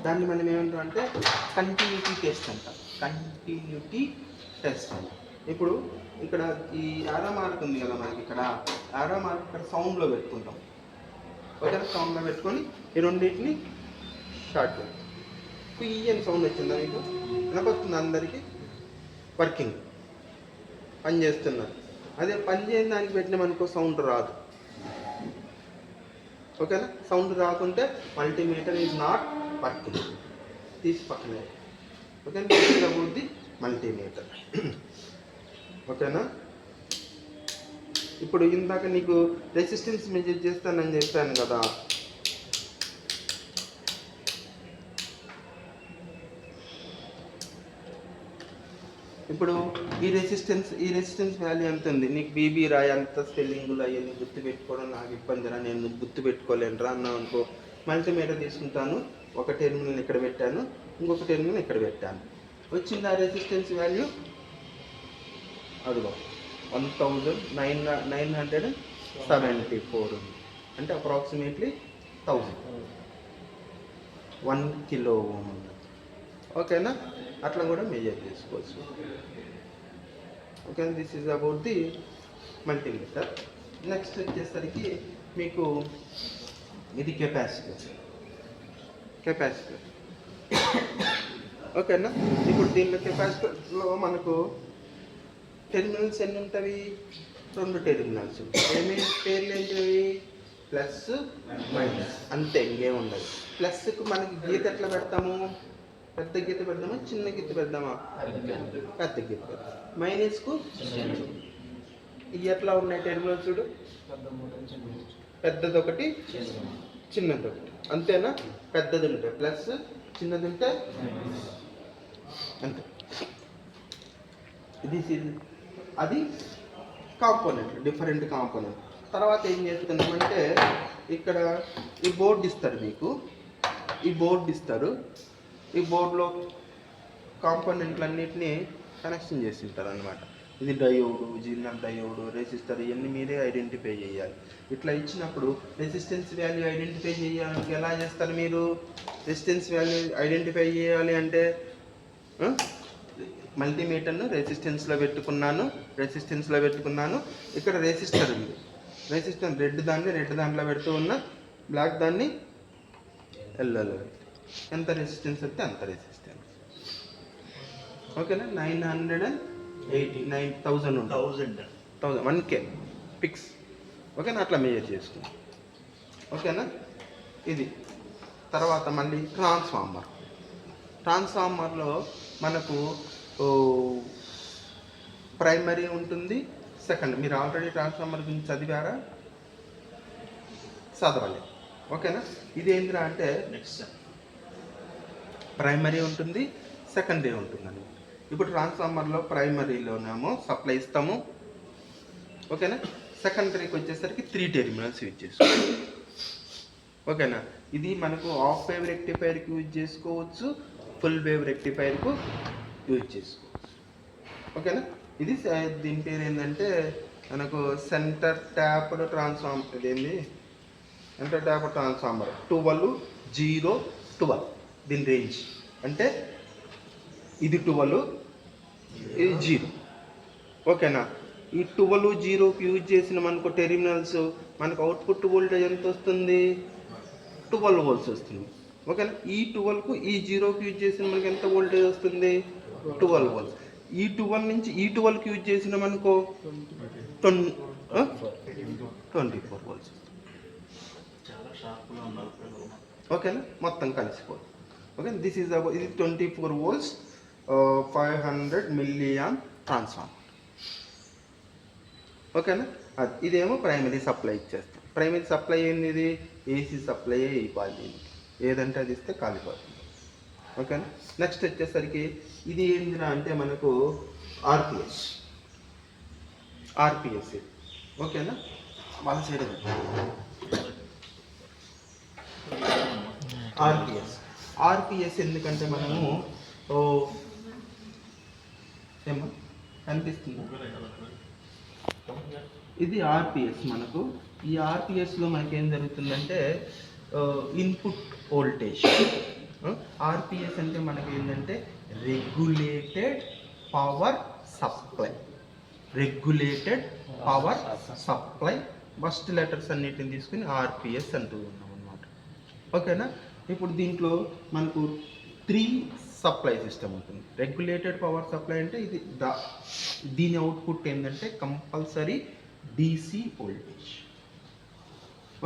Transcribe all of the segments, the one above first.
దాన్ని మనం ఏమంటాం అంటే కంటిన్యూటీ టెస్ట్ అంటాం. కంటిన్యూటీ టెస్ట్ అంటాం. ఇప్పుడు ఇక్కడ ఈ ఆరో మార్క్ ఉంది కదా మనకి, ఇక్కడ ఆరో మార్క్ ఇక్కడ సౌండ్లో పెట్టుకుంటాం. ఓకేనా, సౌండ్లో పెట్టుకొని ఈ రెండింటిని షార్ట్ చేస్తాం. కుయ్యని సౌండ్ వచ్చిందా మీకు? వినపడుతుంది అందరికీ? వర్కింగ్ పని చేస్తున్నారు. అదే పని చేయని దానికి పెట్టినామనుకో సౌండ్ రాదు. ఓకేనా, సౌండ్ రాకుంటే మల్టీమీటర్ ఈజ్ నాట్ వర్కింగ్. తీసి పక్కనే. ఓకేనా, ది మల్టీమీటర్. ఓకేనా, ఇప్పుడు ఇందాక నీకు రెసిస్టెన్స్ మెజర్ చేస్తానని చెప్పాను కదా. ఇప్పుడు ఈ రెసిస్టెన్స్ వాల్యూ ఎంత ఉంది నీకు? బీబీ రాయి అంత స్పెల్లింగులు అవన్నీ గుర్తుపెట్టుకోవడం నాకు ఇబ్బంది రా, నేను గుర్తుపెట్టుకోలేను రా అన్నావు అనుకో, మల్టీమీటర్ తీసుకుంటాను. ఒక టెర్మినల్ ఇక్కడ పెట్టాను, ఇంకొక టెర్మినల్ ఇక్కడ పెట్టాను. వచ్చింది ఆ రెసిస్టెన్స్ వాల్యూ, అదిగో 1974 ఉంది. అంటే అప్రాక్సిమేట్లీ 1000, 1 కిలో ఓం ఉంది. ఓకేనా, అట్లా కూడా మెజర్ చేసుకోవచ్చు. Okay, this is about the multimeter. Next వచ్చేసరికి మీకు ఇది కెపాసిటర్. ఓకేనా, ఇప్పుడు దీనిలో కెపాసిటర్లో మనకు టెర్మినల్స్ ఎన్ని ఉంటుంది? 2 టెర్మినల్స్. ఏమేమి పేర్లు ఏంటివి? ప్లస్ మైనస్, అంతే, ఇంకేం ఉండదు. ప్లస్కు మనకి గీత ఎట్లా పెడతాము? పెద్ద గీత పెడదామా, చిన్న గీత పెడదామా? పెద్ద గీత పెడదాం. మైనస్కు ఇవి ఎట్లా ఉన్నాయి టెర్మినల్స్ చూడు, పెద్దది ఒకటి చిన్నది ఒకటి, అంతేనా? పెద్దది ఉంటే ప్లస్, చిన్నది ఉంటే అంతే. ఇది అది కాంపోనెంట్, డిఫరెంట్ కాంపోనెంట్. తర్వాత ఏం చేస్తున్నామంటే ఇక్కడ ఈ బోర్డు ఇస్తారు మీకు, ఈ బోర్డులో కాంపోనెంట్లన్నిటినీ కనెక్షన్ చేసి ఉంటారు అన్నమాట. ఇది డయోడు, జిన్నర్ డయోడు, రెసిస్టర్, ఇవన్నీ మీరే ఐడెంటిఫై చేయాలి. ఇట్లా ఇచ్చినప్పుడు రెసిస్టెన్స్ వాల్యూ ఐడెంటిఫై చేయాలంటే ఎలా చేస్తారు మీరు? రెసిస్టెన్స్ వాల్యూ ఐడెంటిఫై చేయాలి అంటే మల్టీమీటర్ను రెసిస్టెన్స్లో పెట్టుకున్నాను. ఇక్కడ రెసిస్టర్ ఉంది. రెసిస్టర్ రెడ్ దాంట్లో పెడుతూ ఉన్నా, బ్లాక్ దాన్ని ఎల్లోలో పెడుతూ. ఎంత రెసిస్టెన్స్ వస్తే అంత రెసిస్టెన్స్. ఓకేనా, 989,000 ఉంటుంది. 1K pics. ఓకేనా, అట్లా మెజర్ చేసుకున్నాం. ఓకేనా, ఇది. తర్వాత మళ్ళీ ట్రాన్స్ఫార్మర్లో మనకు ప్రైమరీ ఉంటుంది, సెకండ్. మీరు ఆల్రెడీ ట్రాన్స్ఫార్మర్ గురించి చదివారా? చదవాలి. ఓకేనా, ఇది ఏంటిరా అంటే ప్రైమరీ ఉంటుంది, సెకండరీ ఉంటుందని. ఇప్పుడు ట్రాన్స్ఫార్మర్లో ప్రైమరీలోనేమో సప్లై ఇస్తాము. ఓకేనా, సెకండరీకి వచ్చేసరికి 3 టెర్మినల్స్ యూజ్ చేసుకోవచ్చు. ఓకేనా, ఇది మనకు హాఫ్ వేవ్ రెక్టిఫైర్కి యూజ్ చేసుకోవచ్చు, ఫుల్ వేవ్ రెక్టిఫైర్కు యూజ్ చేసుకోవచ్చు. ఓకేనా, ఇది దీని పేరు ఏంటంటే మనకు సెంటర్ ట్యాప్డ్ ట్రాన్స్ఫార్మర్. ఇదేంది? సెంటర్ ట్యాప్డ్ ట్రాన్స్ఫార్మర్ 12-0-12 దీని రేంజ్. అంటే ఇది 12, ఇది 0. ఓకేనా, ఈ 12-0కి యూజ్ చేసిన మనకు టెర్మినల్స్, మనకు అవుట్పుట్ వోల్టేజ్ ఎంత వస్తుంది? 12 volts వస్తుంది. ఓకేనా, ఈ 12కు ఈ 0కి యూజ్ చేసిన మనకి ఎంత వోల్టేజ్ వస్తుంది? 12 volts. ఈ 12 నుంచి ఈ 12కి యూజ్ చేసిన మనకు 24 volts. ఓకేనా, మొత్తం కలిసిపోతుంది. ఓకే, దిస్ ఈజ్ ఇది 24 volts 500 milliamp ట్రాన్స్ఫార్మర్. ఓకేనా, ఇదేమో ప్రైమరీ సప్లై ఇచ్చేస్తాం. ప్రైమరీ సప్లై ఏంది? ఇది ఏసీ సప్లై ఇవ్వాలి. ఏదంటే అది ఇస్తే కాలిపోతుంది. ఓకేనా, నెక్స్ట్ వచ్చేసరికి ఇది ఏంటిరా అంటే మనకు ఆర్పిఎస్. ఓకేనా, వాళ్ళ సైడ్ ఆర్పిఎస్ ఎందుకంటే మనము ఏమో కనిపిస్తుంది, ఇది ఆర్పిఎస్. మనకు ఈ ఆర్పిఎస్లో మనకి ఏం జరుగుతుందంటే ఇన్పుట్ వోల్టేజ్, ఆర్పిఎస్ అంటే మనకి ఏంటంటే regulated power supply. Regulated power supply first letters అన్నిటిని తీసుకుని ఆర్పిఎస్ అంటూ ఉన్నాం అన్నమాట. ఓకేనా. ఇప్పుడు దీంట్లో మనకు 3 సప్లై సిస్టమ్ ఉంటుంది. రెగ్యులేటెడ్ పవర్ సప్లై అంటే ఇది దీని అవుట్పుట్ ఏంటంటే కంపల్సరీ డీసీ వోల్టేజ్.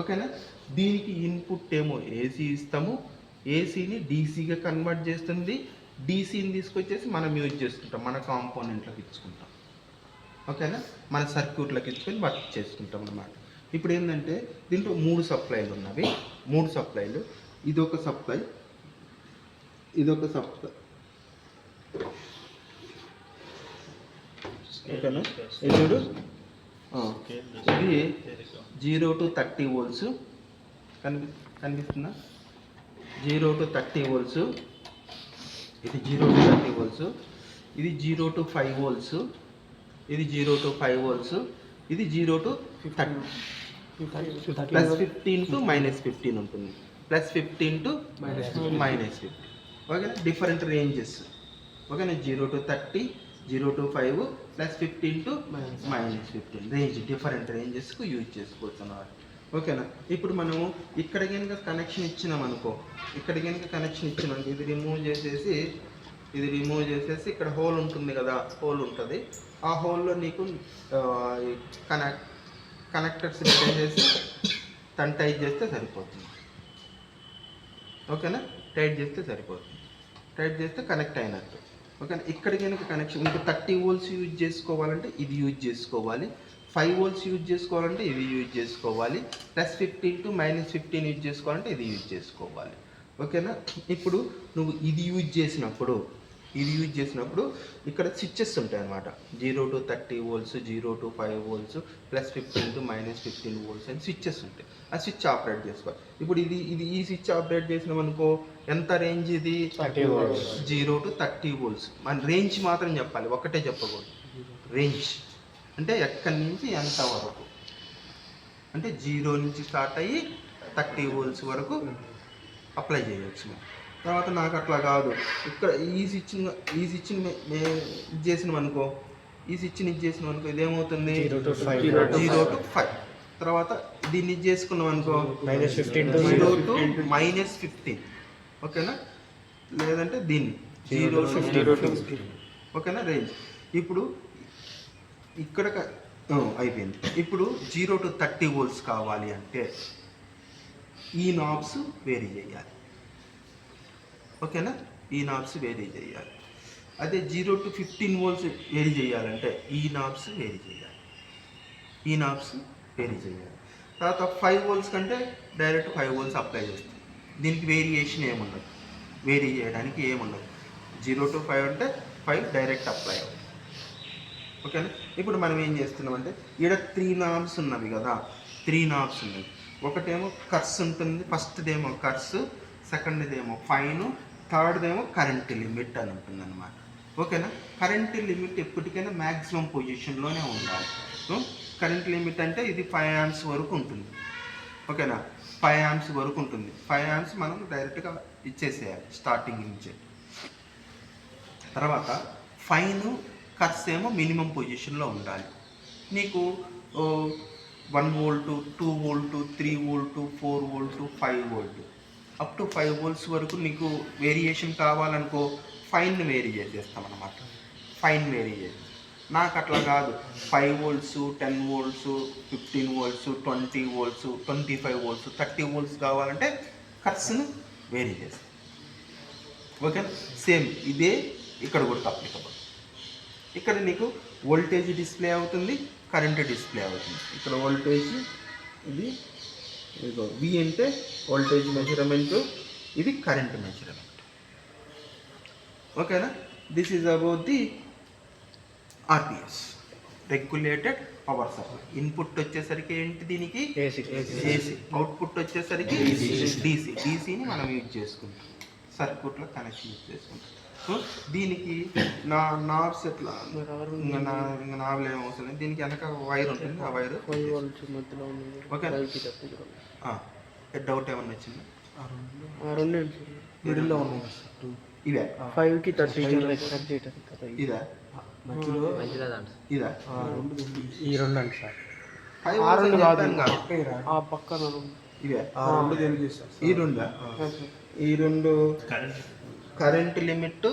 ఓకేనా. దీనికి ఇన్పుట్ ఏమో ఏసీ ఇస్తాము, ఏసీని డీసీగా కన్వర్ట్ చేస్తుంది, డీసీని తీసుకొచ్చేసి మనం యూజ్ చేసుకుంటాం, మన కాంపోనెంట్లకు ఇచ్చుకుంటాం. ఓకేనా. మన సర్క్యూట్లకు ఇచ్చుకొని వర్క్ చేసుకుంటాం అన్నమాట. ఇప్పుడు ఏంటంటే దీంట్లో 3 సప్లైలు ఉన్నవి. 3 సప్లైలు, ఇదొక సప్లై, ఇదొక సప్లై. ఓకేనా. ఇది 0 to 30 volts కనిపిస్తుందా? 0 to 30 volts. ఇది 0 to 30 volts. ఇది 0 to 5 volts. ఇది 0 to 5 volts. ఇది 0 to 30. ప్లస్ 15 to -15 ఉంటుంది. Plus 15 to -15. ఓకేనా. Different ranges. ఓకేనా. 0 to 30, 0 to 5, plus 15 to -15 range, different రేంజెస్కు యూజ్ చేసుకోవచ్చు అన్నమాట. ఓకేనా. ఇప్పుడు మనము ఇక్కడ కనుక కనెక్షన్ ఇచ్చినాం అనుకో, ఇక్కడ కనుక కనెక్షన్ ఇచ్చినాం, ఇది రిమూవ్ చేసేసి ఇక్కడ హోల్ ఉంటుంది కదా, హోల్ ఉంటుంది. ఆ హోల్లో నీకు కనెక్టర్స్ చేసి టైట్ చేస్తే సరిపోతుంది. ఓకేనా. టైట్ చేస్తే సరిపోతుంది. టైట్ చేస్తే కనెక్ట్ అయినట్టు. ఓకేనా. ఇక్కడ కనుక కనెక్షన్ మీకు 30 volts యూజ్ చేసుకోవాలంటే ఇది యూజ్ చేసుకోవాలి, 5 volts యూజ్ చేసుకోవాలంటే ఇది యూజ్ చేసుకోవాలి, ప్లస్ 15 to -15 యూజ్ చేసుకోవాలంటే ఇది యూజ్ చేసుకోవాలి. ఓకేనా. ఇప్పుడు నువ్వు ఇది యూజ్ చేసినప్పుడు ఇక్కడ స్విచ్చెస్ ఉంటాయి అన్నమాట. 0 to 30 volts, 0 to 5 volts, plus 15 to -15 volts అని స్విచ్చెస్ ఉంటాయి. ఆ స్విచ్ ఆపరేట్ చేసుకోవాలి. ఇప్పుడు ఈ స్విచ్ ఆపరేట్ చేసినాం అనుకో, ఎంత రేంజ్ ఇది? 0 to 30 volts. మన రేంజ్ మాత్రం చెప్పాలి, ఒక్కటే చెప్పకూడదు. రేంజ్ అంటే ఎక్కడి నుంచి ఎంత వరకు, అంటే 0 నుంచి స్టార్ట్ అయ్యి 30 volts వరకు అప్లై చేయవచ్చు. తర్వాత నాకు అట్లా కాదు, ఇక్కడ ఈ స్విచ్ని ఇచ్చేసినాం అనుకో, ఇదేమవుతుంది 0 to 5. తర్వాత దీన్ని చేసుకున్నాం అనుకో -0 to -15. ఓకేనా. లేదంటే దీన్ని 0 to 15. ఓకేనా. రేంజ్ ఇప్పుడు ఇక్కడ అయిపోయింది. ఇప్పుడు 0 to 30 volts కావాలి అంటే ఈ నాబ్స్ వేరీ చేయాలి. ఓకేనా. ఈ నాబ్స్ వేరీ చేయాలి. అదే 0 to 15 volts వేరీ చేయాలంటే ఈ నాబ్స్ వేరీ చేయాలి. తర్వాత 5 volts కంటే డైరెక్ట్ 5 volts అప్లై చేస్తాం. దీనికి వేరియేషన్ ఏముండదు, వేరీ చేయడానికి ఏముండదు. 0 to 5 అంటే 5 డైరెక్ట్ అప్లై అవుతుంది. ఓకేనా. ఇప్పుడు మనం ఏం చేస్తున్నామంటే ఇక్కడ 3 నాబ్స్ ఉన్నవి కదా, 3 నాబ్స్ ఉన్నవి. ఒకటేమో కర్స్ ఉంటుంది, ఫస్ట్దేమో కర్స్, సెకండ్దేమో ఫైన్, థర్డ్దేమో కరెంట్ లిమిట్ అని ఉంటుంది అన్నమాట. ఓకేనా. కరెంట్ లిమిట్ ఎప్పటికైనా మ్యాక్సిమం పొజిషన్లోనే ఉండాలి. కరెంట్ లిమిట్ అంటే ఇది 5 amps వరకు ఉంటుంది. ఓకేనా. 5 amps వరకు ఉంటుంది. 5 amps మనం డైరెక్ట్గా ఇచ్చేసేయాలి స్టార్టింగ్ నుంచే. తర్వాత ఫైన్, కర్స్ ఏమో మినిమం పొజిషన్లో ఉండాలి. నీకు 1 volt, 2 volt, 3 volt, 4 volt, 5 volt, up to 5 volts వరకు నీకు వేరియేషన్ కావాలనుకో ఫైన్ వేరీ చేసేస్తాం అన్నమాట. ఫైన్ వేరీ చేసి నాకు అట్లా కాదు, 5 volts, 10 volts, 15 volts, 20 volts, 25 volts, 30 volts కావాలంటే కర్స్ను వేరీ చేస్తాం. ఓకే. సేమ్ ఇదే ఇక్కడ కూడా అప్లికబుల్. ఇక్కడ నీకు వోల్టేజ్ డిస్ప్లే అవుతుంది, కరెంట్ డిస్ప్లే అవుతుంది. ఇక్కడ వోల్టేజ్ ఇది వి అంటే వోల్టేజ్ మెజర్మెంట్, ఇది కరెంట్ మెజర్మెంట్. ఓకేనా. This is about the RPS, regulated power supply. Input వచ్చేసరికి ఏంటి దీనికి? ఏసీ. అవుట్పుట్ వచ్చేసరికి డీసీని మనం యూజ్ చేసుకుంటాం, సర్క్యూట్లో కనెక్షన్ యూజ్ చేసుకుంటాం. దీనికి నాబ్స్ ఎట్లా, ఇంకా నాబ్లు ఏం అవసరం లేదు. దీనికి వెనక వైర్ ఉంటుంది, ఆ వైర్. ఓకే. డౌట్ ఏమన్నా వచ్చిందా? మిడిల్లో ఉన్నాయి సార్ ఇదే 5కి 30 ఎక్స్ట్రాక్ట్ చేయడానికి కదా ఇదా మధ్యలో ఇదా ఈ రెండు అండి సార్ 5 ఆ రెండు కాదు పక్కరా ఆ పక్కన ఇవే ఆ రెండు దేనికి చేస్తారు ఈ రెండా ఈ రెండు current limit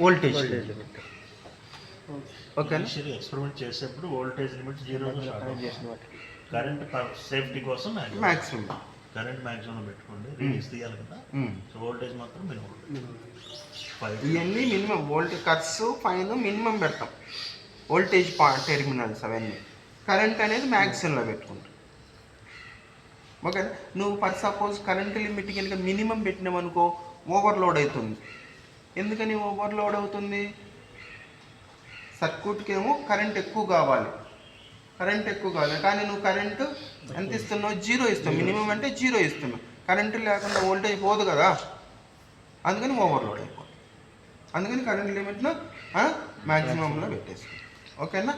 voltage limit okay experiment చేసేప్పుడు వోల్టేజ్ లిమిట్ 0 చేసిన వాటికి కరెంట్ సేఫ్టీ కోసం మ్యాక్సిమం కరెంట్ మ్యాక్సిమం పెట్టుకోండి రీడింగ్స్ తీయాలి కదా సో వోల్టేజ్ మాత్రం మినిమం 5 ఇవన్నీ minimum voltage cuts fine minimum పెడతాం వోల్టేజ్ టెర్మినల్స్ అవన్నీ కరెంట్ అనేది మ్యాక్సిమంలో పెట్టుకుంటాం ఓకే నువ్వు ఫర్ సపోజ్ కరెంట్ లిమిట్ కనుక మినిమం పెట్టినామనుకో ఓవర్లోడ్ అవుతుంది ఎందుకని ఓవర్లోడ్ అవుతుంది సర్క్యూట్కి ఏమో కరెంట్ ఎక్కువ కావాలి కానీ నువ్వు కరెంటు ఎంత ఇస్తున్నావు 0 ఇస్తావు మినిమం అంటే 0 ఇస్తున్నావు కరెంటు లేకుండా వోల్టేజ్ పోదు కదా అందుకని ఓవర్లోడ్ అయిపోతుంది అందుకని కరెంట్ లిమిట్ను మ్యాక్సిమంలో పెట్టేసుకో ఓకేనా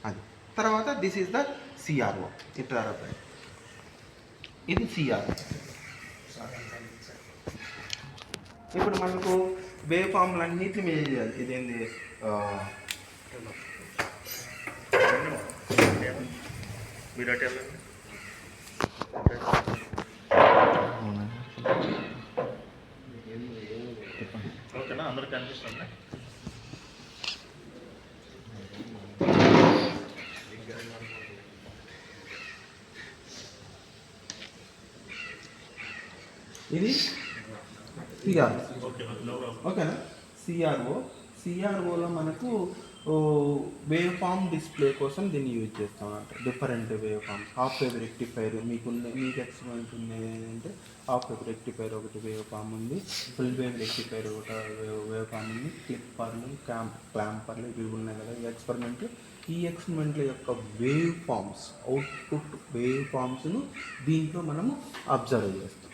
అది తర్వాత దిస్ ఈజ్ ద సిఆర్ఓ ఇట్రారో ఇది సిఆర్ఓ ఇప్పుడు మనకు వేవ్ ఫామ్లు అన్నిటిని మెజర్ చేయాలి ఇదేంది మీరు అటు వెళ్ళండి ఓకేనా అందరికి కనిపిస్తుంది ఇది సిఆర్ఓ ఓకే నో ప్రాబ్లం ఓకేనా సిఆర్ఓలో మనకు వేవ్ ఫామ్ డిస్ప్లే కోసం దీన్ని యూజ్ చేస్తాం అంట different wave forms half wave rectifier మీకు ఎక్స్పెరిమెంట్ ఉంది ఏంటంటే హాఫ్ వేవ్ రెక్టిఫైర్ ఒకటి వేవ్ ఫామ్ ఉంది ఫుల్ వేవ్ రెక్టిఫైర్ ఒకటి వేవ్ ఫామ్ ఉంది క్లిప్పర్లు క్లాంపర్లు ఇవి ఉన్నాయి కదా ఈ ఎక్స్పెరిమెంట్ల యొక్క వేవ్ ఫామ్స్ అవుట్పుట్ వేవ్ ఫామ్స్ను దీంట్లో మనము అబ్జర్వ్ చేస్తాం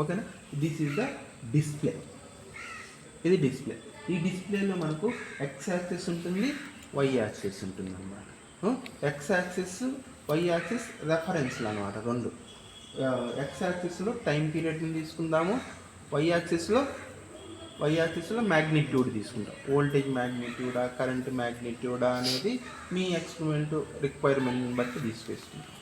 ఓకేనా దిస్ ఈజ్ ద డిస్ప్లే ఇది డిస్ప్లే ఈ డిస్ప్లేలో మనకు ఎక్స్ యాక్సిస్ ఉంటుంది వై యాక్సిస్ ఉంటుంది అన్నమాట ఎక్స్ యాక్సిస్ వై యాక్సిస్ రెఫరెన్స్లు అనమాట రెండు ఎక్స్ యాక్సిస్లో టైం పీరియడ్ని తీసుకుందాము వై యాక్సిస్లో మ్యాగ్నిట్యూడ్ తీసుకుంటాం వోల్టేజ్ మ్యాగ్నిట్యూడా కరెంట్ మ్యాగ్నిట్యూడా అనేది మీ ఎక్స్పెరిమెంట్ రిక్వైర్మెంట్ని బట్టి తీసుకేసుకుంటాం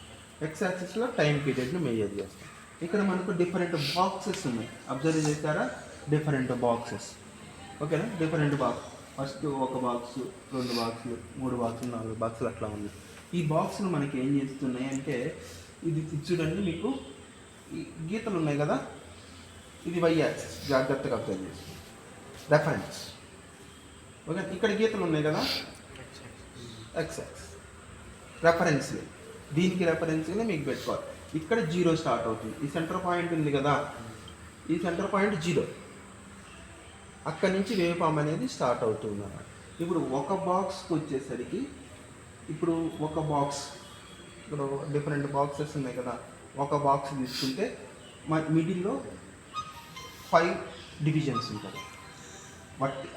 ఎక్స్ యాక్సిస్లో టైం పీరియడ్ని మెజర్ చేస్తాం ఇక్కడ మనకు డిఫరెంట్ బాక్సెస్ ఉన్నాయి అబ్జర్వ్ చేశారా డిఫరెంట్ బాక్సెస్ ఓకేనా డిఫరెంట్ బాక్స్ ఫస్ట్ ఒక బాక్స్ 2 బాక్సులు 3 బాక్సులు 4 బాక్సులు అట్లా ఉంది ఈ బాక్సులు మనకి ఏం చేస్తున్నాయి అంటే ఇది చూడండి మీకు ఈ గీతలు ఉన్నాయి కదా ఇది వై యాక్సిస్ జాగ్రత్తగా అబ్జర్వ్ చేసి రెఫరెన్స్ ఓకే ఇక్కడ గీతలు ఉన్నాయి కదా ఎక్స్ యాక్సిస్ రెఫరెన్స్ దీనికి రెఫరెన్స్గా మీకు పెట్టుకోవాలి ఇక్కడ 0 స్టార్ట్ అవుతుంది ఈ సెంటర్ పాయింట్ ఉంది కదా ఈ సెంటర్ పాయింట్ 0 అక్కడి నుంచి వేవ్ ఫామ్ అనేది స్టార్ట్ అవుతుంది అన్నమాట ఇప్పుడు ఒక బాక్స్కి వచ్చేసరికి ఇప్పుడు ఒక బాక్స్ ఇప్పుడు డిఫరెంట్ బాక్సెస్ ఉన్నాయి కదా ఒక బాక్స్ తీసుకుంటే మిడిల్లో 5 డివిజన్స్ ఉంటాయి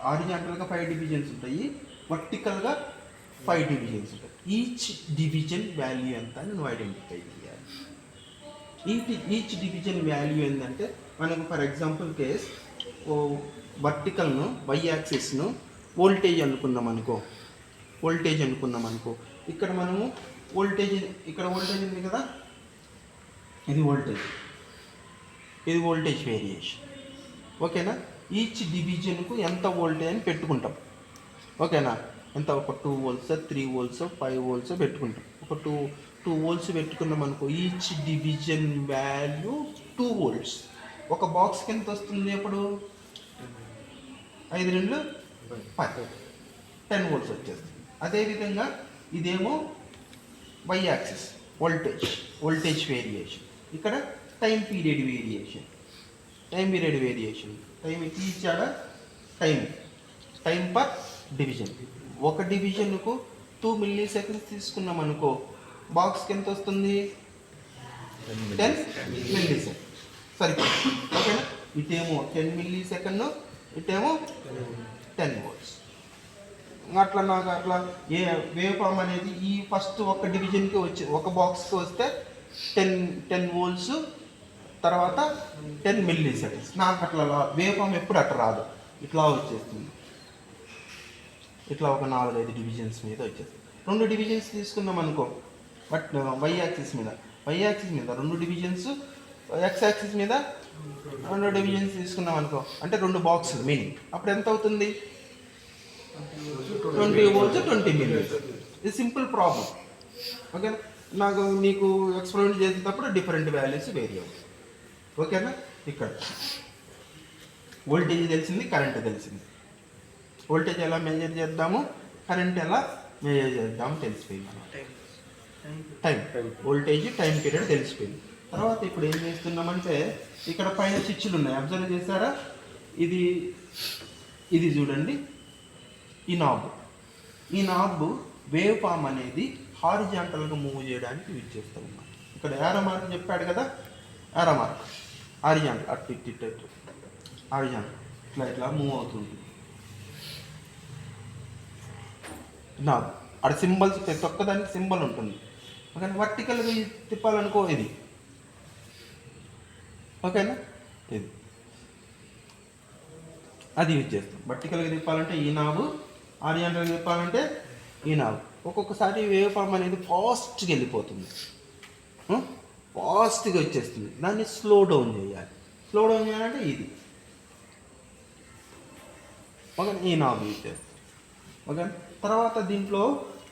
హారిజాంటల్గా 5 డివిజన్స్ ఉంటాయి వర్టికల్గా 5 డివిజన్స్ ఉంటాయి ఈచ్ డివిజన్ వాల్యూ ఎంత అని నువ్వు ఐడెంటిఫై చేయాలి ఈచ్ డివిజన్ వాల్యూ ఏంటంటే మనకు ఫర్ ఎగ్జాంపుల్ కేస్ వర్టికల్ను వై యాక్సిస్ను వోల్టేజ్ అనుకున్నాం అనుకో ఇక్కడ మనము ఇక్కడ వోల్టేజ్ ఉంది కదా ఇది వోల్టేజ్ వేరియేషన్ ఓకేనా ఈచ్ డివిజన్కు ఎంత వోల్టేజ్ అని పెట్టుకుంటాం ఓకేనా ఎంత ఒక 2 volts 3 volts 5 volts పెట్టుకుంటాం ఒక 2 volts పెట్టుకున్నాం అనుకో ఈచ్ డివిజన్ వాల్యూ 2 volts ఒక బాక్స్కి ఎంత వస్తుంది అప్పుడు 5 2 10 volts వచ్చేస్తుంది అదేవిధంగా ఇదేమో వై యాక్సిస్ వోల్టేజ్ వేరియేషన్ ఇక్కడ టైం పీరియడ్ వేరియేషన్ టైం ఇచ్చాడా టైం పర్ డివిజన్ ఒక డివిజన్కు 2 milliseconds తీసుకున్నాం అనుకో బాక్స్కి ఎంత వస్తుంది 10 milliseconds సరిపోతుంది ఓకేనా ఇటేమో 10 millisecond ఇటేమో 10 volts అట్లా నాకు అట్లా ఏ వేవ్ ఫామ్ అనేది ఈ ఫస్ట్ ఒక డివిజన్కి వచ్చి ఒక బాక్స్కి వస్తే 10 volts తర్వాత 10 మిల్లీ సెకండ్స్. నాకు అట్లా వేవ్ ఫామ్ ఎప్పుడు అట్లా రాదు, ఇట్లా వచ్చేస్తుంది. ఇట్లా ఒక 4-5 డివిజన్స్ మీద వచ్చేస్తుంది. 2 డివిజన్స్ తీసుకున్నాం అనుకో, బట్ వై యాక్సిస్ మీద 2 డివిజన్స్, ఎక్స్ యాక్సిస్ మీద 2 డివిజన్స్ తీసుకున్నాం అనుకో, అంటే 2 బాక్సులు మీనింగ్. అప్పుడు ఎంత అవుతుంది? 20 వోల్ట్స్ 20 మిల్లీ. ఇది సింపుల్ ప్రాబ్లం. ఓకేనా? నాకు నీకు ఎక్స్పెరిమెంట్ చేసేటప్పుడు డిఫరెంట్ వాల్యూస్ వేరీ అవుతాయి. ఓకేనా? ఇక్కడ వోల్టేజ్ తెలిసింది, కరెంట్ తెలిసింది. వోల్టేజ్ ఎలా మెజర్ చేద్దాము, కరెంట్ ఎలా మెజర్ చేద్దాము తెలిసిపోయింది అన్నమాట. టైం వోల్టేజ్ టైం పీరియడ్ తెలిసిపోయింది. తర్వాత ఇప్పుడు ఏం చేస్తున్నామంటే ఇక్కడ పైన స్విచ్లు ఉన్నాయి, అబ్జర్వ్ చేశారా? ఇది చూడండి, ఈ నాబ్ వేవ్ ఫామ్ అనేది హారిజాంటల్గా మూవ్ చేయడానికి యూజ్ చేస్తాం అన్నమాట. ఇక్కడ యారో మార్క్ చెప్పాడు కదా, యారో మార్క్ హారిజాంటల్, అటు హారిజాంటల్ ఇట్లా మూవ్ అవుతుంది. నాబ్ అక్కడ సింబల్స్, ప్రతి ఒక్కదానికి సింబల్ ఉంటుంది. ఓకేనా? వర్టికల్గా తిప్పాలనుకో ఇది. ఓకేనా? ఇది అది యూజ్ చేస్తాం. వర్టికల్గా తిప్పాలంటే ఈ నాబు, హారిజాంటల్గా తిప్పాలంటే ఈ నాబు. ఒక్కొక్కసారి వేవ్ ఫామ్ అనేది ఫాస్ట్గా వెళ్ళిపోతుంది, ఫాస్ట్గా వచ్చేస్తుంది. దాన్ని స్లో డౌన్ చేయాలి. స్లో డౌన్ చేయాలంటే ఇది. ఓకే, ఈ నాబ్ యూజ్ చేస్తాం. ఓకే, తర్వాత దీంట్లో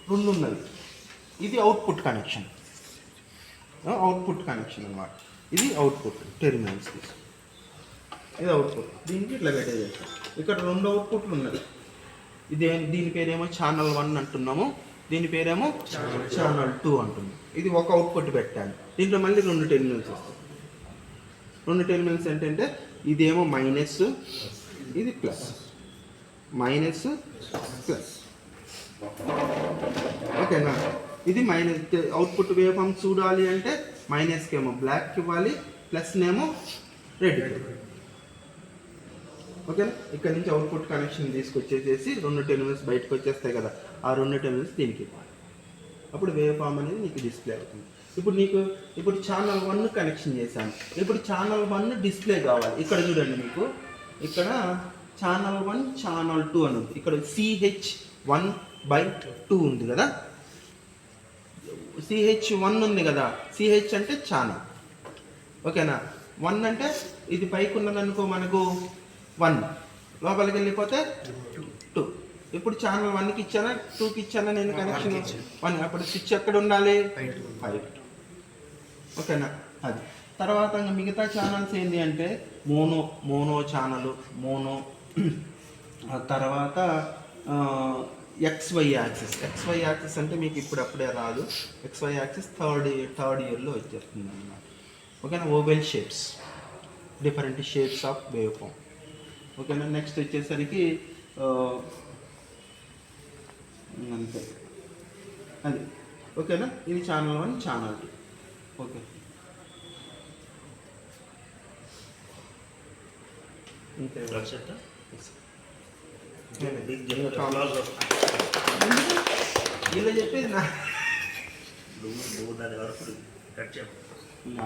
2 ఉన్నది. ఇది అవుట్పుట్ కనెక్షన్ అన్నమాట. ఇది అవుట్పుట్ టెర్మినల్స్. ఇది అవుట్పుట్. దీనికి ఇట్లా పెట్టేస్తాం. ఇక్కడ 2 అవుట్పుట్లు ఉన్నాయి. దీని పేరేమో ఛానల్ 1 అంటున్నాము, దీని పేరేమో ఛానల్ 2 అంటున్నాము. ఇది ఒక అవుట్పుట్ పెట్టాను. దీంట్లో మళ్ళీ 2 టెర్మినల్స్ వస్తాయి. 2 టెర్మినల్స్ ఏంటంటే ఇదేమో మైనస్, ఇది ప్లస్, మైనస్ ప్లస్. ఓకేనా? ఇది మైనస్. అవుట్పుట్ వేవ్ ఫామ్ చూడాలి అంటే మైనస్కి ఏమో బ్లాక్ ఇవ్వాలి, ప్లస్నేమో రెడ్. ఓకేనా? ఇక్కడ నుంచి అవుట్పుట్ కనెక్షన్ తీసుకొచ్చేసేసి 2 టెర్మినల్స్ బయటకు వచ్చేస్తాయి కదా, ఆ 2 టెర్మినల్స్ దీనికి ఇవ్వాలి. అప్పుడు వేవ్ ఫామ్ అనేది నీకు డిస్ప్లే అవుతుంది. ఇప్పుడు ఛానల్ 1 కనెక్షన్ చేశాను. ఇప్పుడు ఛానల్ 1 డిస్ప్లే కావాలి. ఇక్కడ చూడండి, మీకు ఇక్కడ ఛానల్ 1 ఛానల్ 2 అని ఉంది. ఇక్కడ CH1/2 ఉంది కదా, CH1 ఉంది కదా. CH అంటే ఛానల్. ఓకేనా? 1 అంటే ఇది పైకి ఉన్నదనుకో, మనకు 1 లోపలికి వెళ్ళిపోతే 2. ఇప్పుడు ఛానల్ 1కి ఇచ్చానా 2కి ఇచ్చానా నేను కనెక్షన్ 1. అప్పుడు స్విచ్ ఎక్కడ ఉండాలి? 5. ఓకేనా? అది తర్వాత మిగతా ఛానల్స్ ఏంటి అంటే మోనో ఛానల్, తర్వాత XY యాక్సిస్ అంటే మీకు ఇప్పుడప్పుడే రాదు. XY యాక్సిస్ థర్డ్ ఇయర్లో వచ్చేస్తుంది అన్నమాట. ఓకేనా? Oval shapes, different shapes of wave form. ఓకేనా? నెక్స్ట్ వచ్చేసరికి అంతే అది. ఓకేనా? ఇది ఛానల్ 1 ఛానల్ 2. ఓకే, ఇంతే. ఇలా చెప్పేది నా దాని వరకు కట్ చెప్పు.